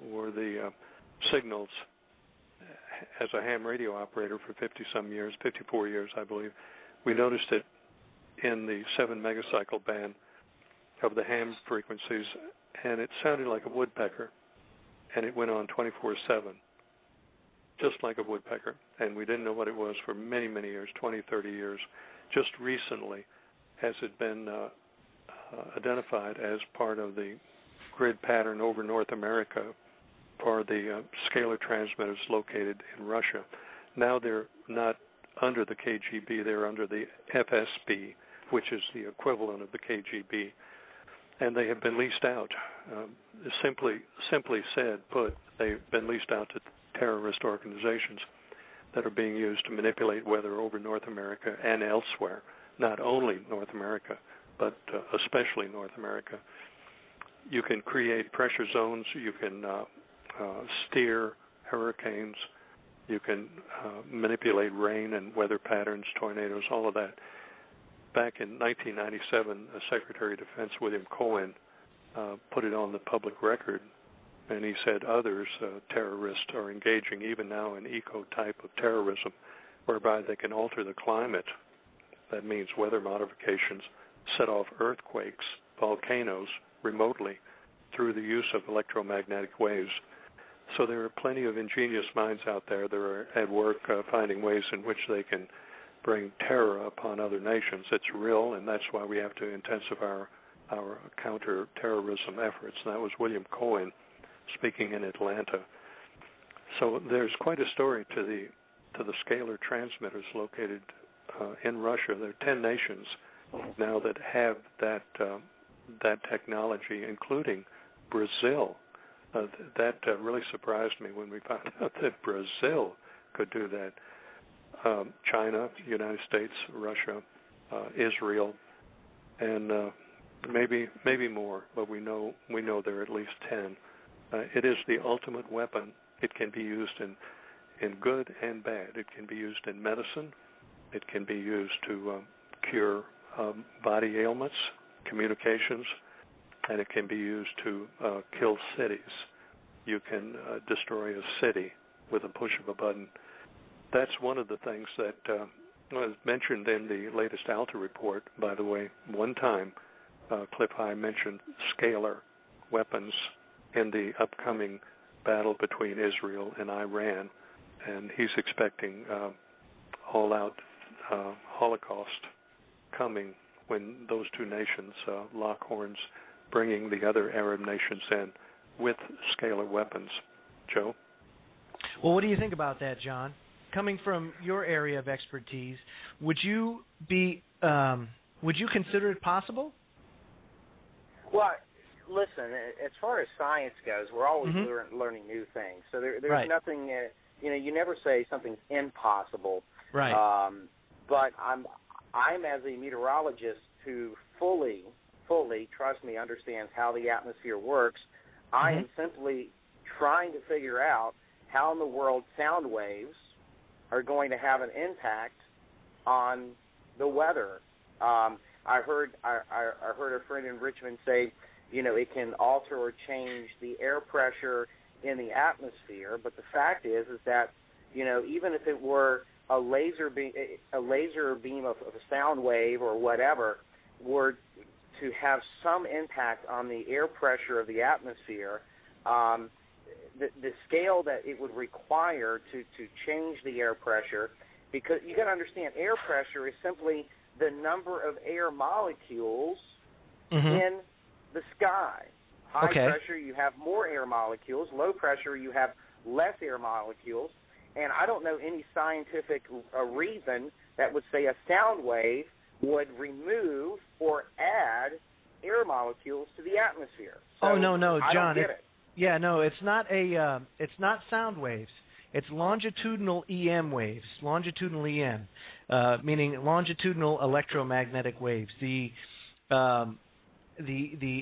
were the signals. As a ham radio operator for 50-some years, 54 years, I believe, we noticed it in the 7 megacycle band of the ham frequencies, and it sounded like a woodpecker, and it went on 24/7, just like a woodpecker, and we didn't know what it was for many, many years, 20, 30 years. Just recently has it been identified as part of the grid pattern over North America for the scalar transmitters located in Russia. Now they're not under the KGB, they're under the FSB, which is the equivalent of the KGB, and they have been leased out. Simply said, they've been leased out to terrorist organizations that are being used to manipulate weather over North America and elsewhere, not only North America, but especially North America. You can create pressure zones, you can steer hurricanes, you can manipulate rain and weather patterns, tornadoes, all of that. Back in 1997, Secretary of Defense William Cohen put it on the public record, and he said others, terrorists, are engaging even now in eco-type of terrorism, whereby they can alter the climate. That means weather modifications, set off earthquakes, volcanoes remotely through the use of electromagnetic waves. So there are plenty of ingenious minds out there that are at work finding ways in which they can bring terror upon other nations. It's real, and that's why we have to intensify our counter-terrorism efforts. And that was William Cohen speaking in Atlanta. So there's quite a story to the scalar transmitters located in Russia. There are 10 nations now that have that technology, including Brazil. That really surprised me when we found out that Brazil could do that. China, United States, Russia, Israel, and maybe more, but we know there are at least 10. It is the ultimate weapon. It can be used in good and bad. It can be used in medicine. It can be used to cure body ailments, communications, and it can be used to kill cities. You can destroy a city with a push of a button. That's one of the things that was mentioned in the latest Alta report, by the way. One time, Cliff High mentioned scalar weapons in the upcoming battle between Israel and Iran, and he's expecting all-out Holocaust coming when those two nations lock horns, bringing the other Arab nations in with scalar weapons. Joe? Well, what do you think about that, John? Coming from your area of expertise, would you consider it possible? Well, listen, as far as science goes, we're always learning new things. So there's nothing, you never say something's impossible. Right. But I'm as a meteorologist who fully, trust me, understands how the atmosphere works. I am simply trying to figure out how in the world sound waves are going to have an impact on the weather. I heard a friend in Richmond say, it can alter or change the air pressure in the atmosphere. But the fact is that, even if it were a laser beam of a sound wave or whatever were to have some impact on the air pressure of the atmosphere, the scale that it would require to change the air pressure, because you got to understand, air pressure is simply the number of air molecules in the sky. High pressure, you have more air molecules. Low pressure, you have less air molecules. And I don't know any scientific reason that would say a sound wave would remove or add air molecules to the atmosphere. So no, John. I don't get it. Yeah, no, it's not sound waves. It's longitudinal EM waves. Longitudinal EM, meaning longitudinal electromagnetic waves. The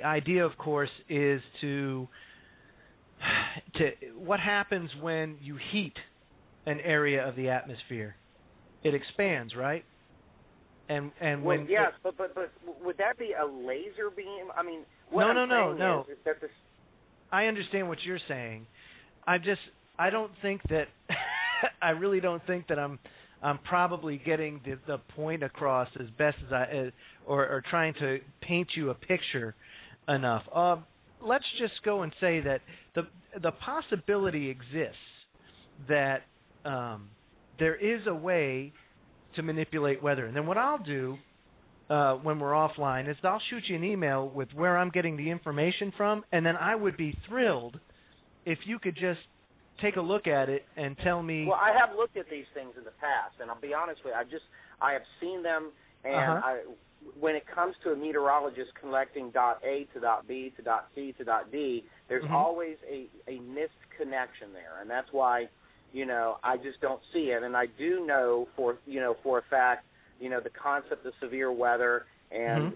idea, of course, is to what happens when you heat an area of the atmosphere. It expands, right? And when but would that be a laser beam? I mean, no. Is that this? I understand what you're saying. I don't think that I really don't think that I'm probably getting the point across as best as or trying to paint you a picture enough. Let's just go and say that the possibility exists that there is a way to manipulate weather. And then what I'll do when we're offline is I'll shoot you an email with where I'm getting the information from, and then I would be thrilled if you could just take a look at it and tell me. Well, I have looked at these things in the past, and I'll be honest with you, I have seen them, and when it comes to a meteorologist collecting dot A to dot B to dot C to dot D, there's always a missed connection there, and that's why, I just don't see it. And I do know for a fact, the concept of severe weather and,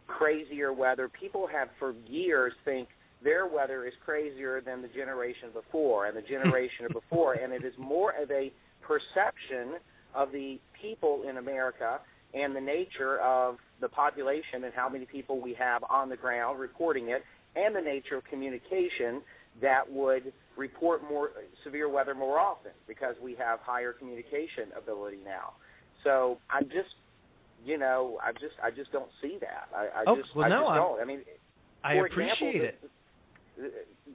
crazier weather. People have for years think their weather is crazier than the generation before and the generation before, and it is more of a perception of the people in America and the nature of the population and how many people we have on the ground reporting it, and the nature of communication that would report more severe weather more often because we have higher communication ability now. So I'm just, I just don't see that. I just don't. I mean, I appreciate it.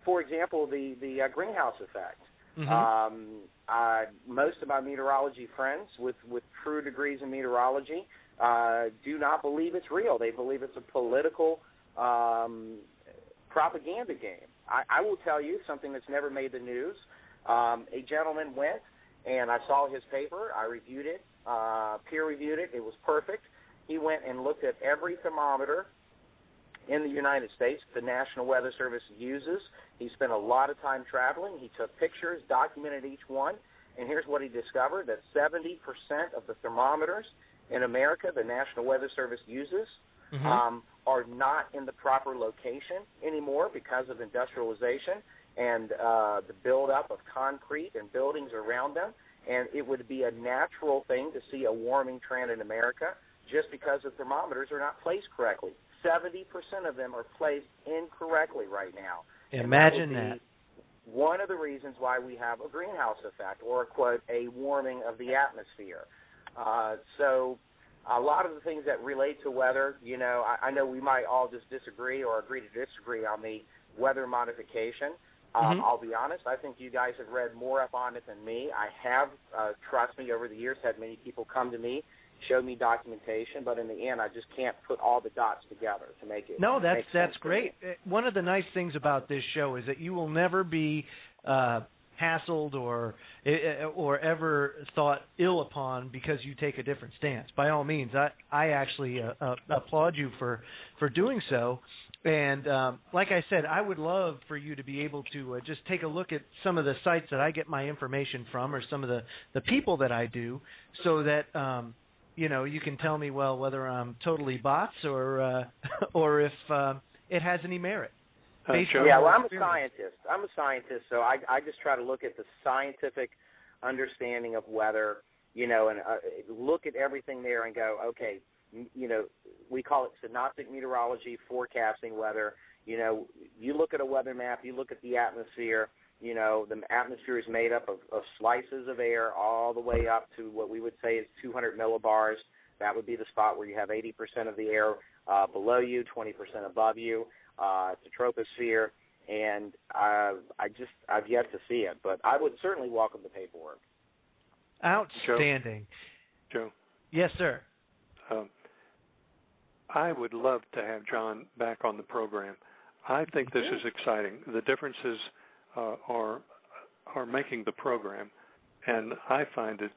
For example, the greenhouse effect. Most of my meteorology friends with true degrees in meteorology do not believe it's real. They believe it's a political propaganda game. I will tell you something that's never made the news. A gentleman went, and I saw his paper. I reviewed it, peer-reviewed it. It was perfect. He went and looked at every thermometer in the United States the National Weather Service uses. He spent a lot of time traveling. He took pictures, documented each one, and here's what he discovered, that 70% of the thermometers in America the National Weather Service uses are not in the proper location anymore because of industrialization and the buildup of concrete and buildings around them. And it would be a natural thing to see a warming trend in America just because the thermometers are not placed correctly. 70% of them are placed incorrectly right now. Imagine that. One of the reasons why we have a greenhouse effect, or, quote, a warming of the atmosphere. So a lot of the things that relate to weather, I know we might all just disagree or agree to disagree on the weather modification. I'll be honest, I think you guys have read more up on it than me. I have, trust me, over the years had many people come to me, show me documentation, but in the end I just can't put all the dots together to make it. No, that's great. One of the nice things about this show is that you will never be hassled or ever thought ill upon because you take a different stance. By all means, I actually applaud you for doing so. And like I said, I would love for you to be able to just take a look at some of the sites that I get my information from, or some of the people that I do, so that you can tell me, well, whether I'm totally bots or if it has any merit. I'm a scientist. So I just try to look at the scientific understanding of weather, and look at everything there and go, okay, we call it synoptic meteorology, forecasting weather. You look at a weather map, you look at the atmosphere. The atmosphere is made up of slices of air all the way up to what we would say is 200 millibars. That would be the spot where you have 80% of the air below you, 20% above you. It's a troposphere, and I've yet to see it, but I would certainly welcome the paperwork. Outstanding. Joe? Yes, sir. I would love to have Jon back on the program. I think this is exciting. The differences are making the program, and I find it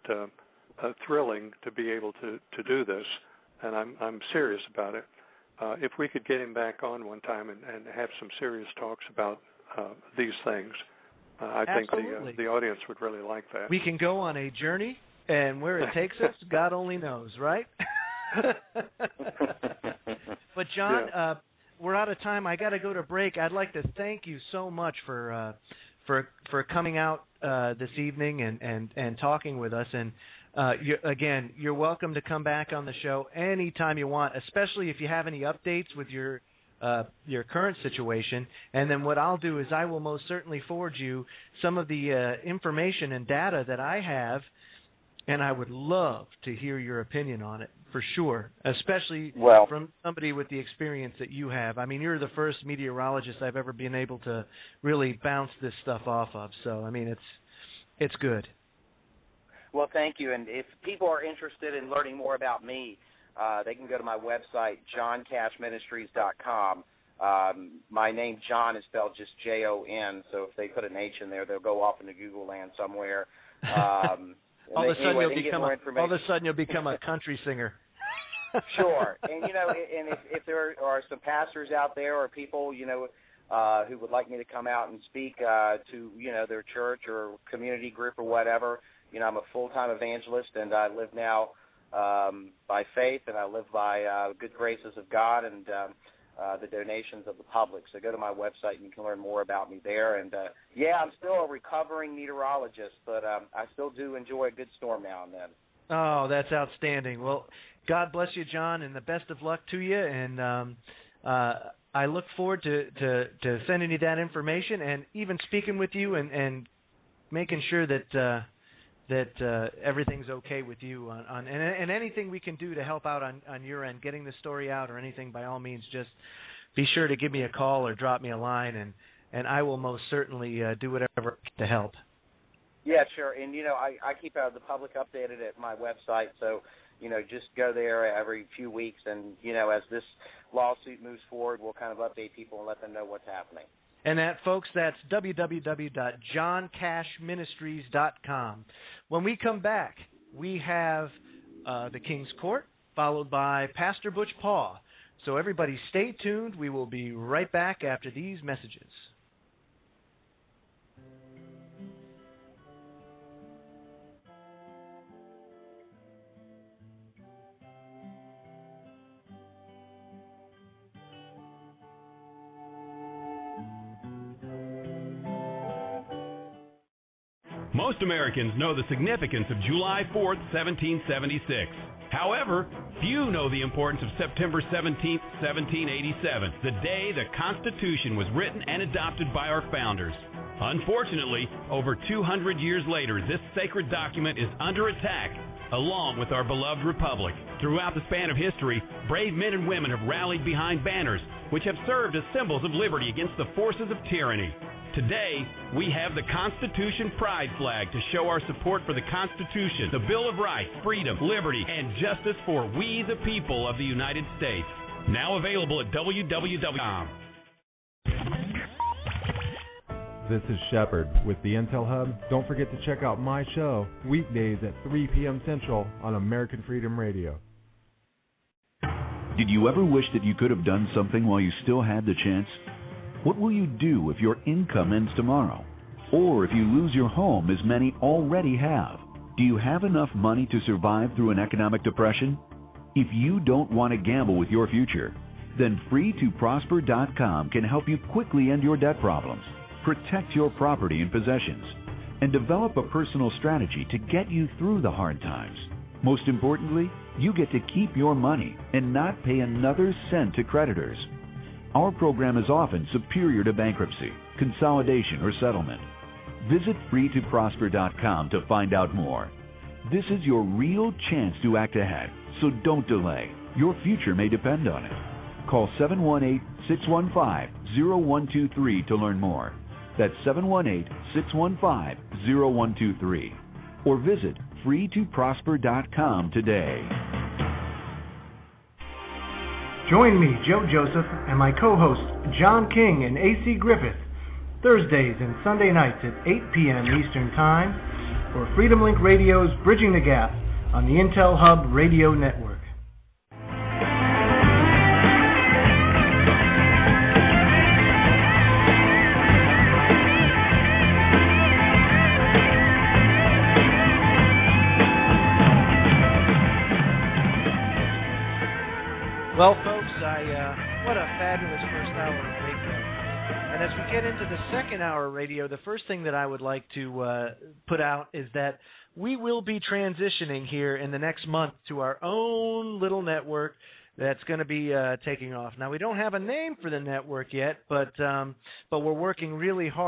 thrilling to be able to do this, and I'm serious about it. If we could get him back on one time and have some serious talks about these things, I think the audience would really like that. We can go on a journey, and where it takes us, God only knows, right? But Jon, we're out of time. I got to go to break. I'd like to thank you so much for coming out this evening and talking with us. And you're welcome to come back on the show anytime you want, especially if you have any updates with your your current situation, and then what I'll do is I will most certainly forward you some of the information and data that I have, and I would love to hear your opinion on it, for sure, especially from somebody with the experience that you have. I mean, you're the first meteorologist I've ever been able to really bounce this stuff off of, so, I mean, it's good. Well, thank you, and if people are interested in learning more about me, they can go to my website, joncashministries.com. My name, John, is spelled just Jon, so if they put an H in there, they'll go off into Google land somewhere. All of a sudden you'll become a country singer. Sure. And, and if there are some pastors out there or people, who would like me to come out and speak to, their church or community group or whatever, I'm a full-time evangelist, and I live now by faith, and I live by good graces of God and the donations of the public. So go to my website and you can learn more about me there. And, I'm still a recovering meteorologist, but I still do enjoy a good storm now and then. Oh, that's outstanding. Well, God bless you, John, and the best of luck to you. And I look forward to sending you that information and even speaking with you and making sure that everything's okay with you and anything we can do to help out on your end, getting the story out or anything, by all means, just be sure to give me a call or drop me a line, and I will most certainly do whatever to help. Yeah, sure. And, I keep the public updated at my website, so, just go there every few weeks, and, as this lawsuit moves forward, we'll kind of update people and let them know what's happening. And that, folks, that's www.joncashministries.com. When we come back, we have the King's Court, followed by Pastor Butch Paugh. So everybody stay tuned. We will be right back after these messages. Most Americans know the significance of July 4th, 1776. However, few know the importance of September 17th, 1787, the day the Constitution was written and adopted by our founders. Unfortunately, over 200 years later, this sacred document is under attack, along with our beloved republic. Throughout the span of history, brave men and women have rallied behind banners, which have served as symbols of liberty against the forces of tyranny. Today, we have the Constitution Pride Flag to show our support for the Constitution, the Bill of Rights, freedom, liberty, and justice for we the people of the United States. Now available at www.com. This is Shepard with the Intel Hub. Don't forget to check out my show weekdays at 3 p.m. Central on American Freedom Radio. Did you ever wish that you could have done something while you still had the chance? What will you do if your income ends tomorrow? Or if you lose your home, as many already have? Do you have enough money to survive through an economic depression? If you don't want to gamble with your future, then FreeToProsper.com can help you quickly end your debt problems, protect your property and possessions, and develop a personal strategy to get you through the hard times. Most importantly, you get to keep your money and not pay another cent to creditors. Our program is often superior to bankruptcy, consolidation, or settlement. Visit FreeToProsper.com to find out more. This is your real chance to act ahead, so don't delay. Your future may depend on it. Call 718-615-0123 to learn more. That's 718-615-0123. Or visit FreeToProsper.com today. Join me, Joe Joseph, and my co-hosts, John King and A.C. Griffith, Thursdays and Sunday nights at 8 p.m. Eastern Time for Freedomlink Radio's Bridging the Gap on the Intel Hub Radio Network. Well, folks, what a fabulous first hour of radio. And as we get into the second hour of radio, the first thing that I would like to put out is that we will be transitioning here in the next month to our own little network that's going to be taking off. Now, we don't have a name for the network yet, but we're working really hard